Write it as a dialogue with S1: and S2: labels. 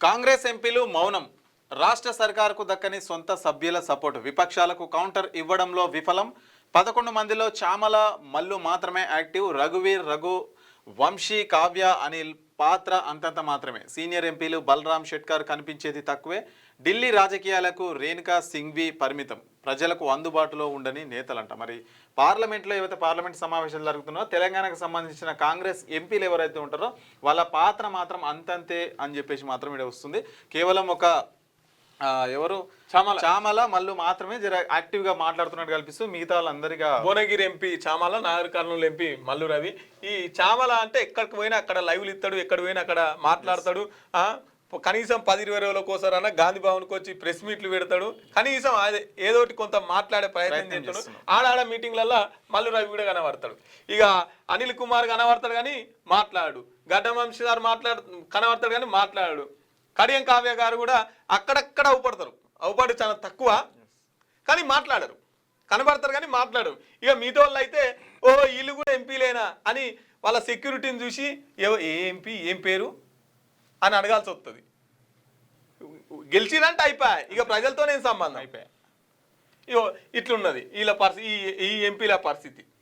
S1: కాంగ్రెస్ ఎంపీలు మౌనం. రాష్ట్ర సర్కారుకు దక్కని సొంత సభ్యుల సపోర్టు. విపక్షాలకు కౌంటర్ ఇవ్వడంలో విఫలం. 11 మందిలో చామల, మల్లు మాత్రమే యాక్టివ్. రఘువీర్, రఘు, వంశీ, కావ్య, అనిల్ పాత్ర అంతంత మాత్రమే. సీనియర్ ఎంపీలు బలరాం షెట్కర్ కనిపించేది తక్కువే. ఢిల్లీ రాజకీయాలకు రేణుకా సింఘ్వి పరిమితం. ప్రజలకు అందుబాటులో ఉండని నేతలంట. మరి పార్లమెంట్లో ఏవైతే పార్లమెంట్ సమావేశాలు జరుగుతున్నాయో తెలంగాణకు సంబంధించిన కాంగ్రెస్ ఎంపీలు ఎవరైతే ఉంటారో వాళ్ళ పాత్ర మాత్రం అంతంతే అని చెప్పేసి మాత్రం ఇక్కడ వస్తుంది. కేవలం ఒక ఎవరు చామల మల్లు మాత్రమే జర యాక్టివ్ గా మాట్లాడుతున్నట్టు కల్పిస్తూ మిగతా వాళ్ళందరిగా
S2: భువనగిరి ఎంపీ చామల, నాగర్ కర్నూలు ఎంపీ మల్లు రవి. ఈ చామల అంటే ఎక్కడికి పోయినా అక్కడ లైవ్లు ఇస్తాడు, ఎక్కడ పోయినా అక్కడ మాట్లాడతాడు. కనీసం 10-20 రోజులకోసారన్నా గాంధీ భవన్కి వచ్చి ప్రెస్ మీట్లు పెడతాడు. కనీసం అదే ఏదోటి కొంత మాట్లాడే ప్రయత్నం చేస్తాడు. ఆడాడ మీటింగ్లల్లో మల్లు రవి కూడా కనబడతాడు. ఇక అనిల్ కుమార్ కనబడతాడు కానీ మాట్లాడు. గడ్డం వంశీదారు కనబడతాడు కానీ మాట్లాడు. కడియం కావ్య గారు కూడా అక్కడక్కడ అవుపడతారు చాలా తక్కువ కానీ మాట్లాడరు. కనబడతారు కానీ మాట్లాడరు. ఇక మిగతా వాళ్ళు అయితే వీళ్ళు కూడా ఎంపీలేనా అని వాళ్ళ సెక్యూరిటీని చూసి ఏ ఎంపీ ఏం పేరు అని అడగాల్సి వస్తుంది. గెలిచిరంటే అయిపోయా, ఇక ప్రజలతో నేను సంబంధం అయిపోయా. ఇట్లున్నది వీళ్ళ పరిస్థితి, ఈ ఎంపీల పరిస్థితి.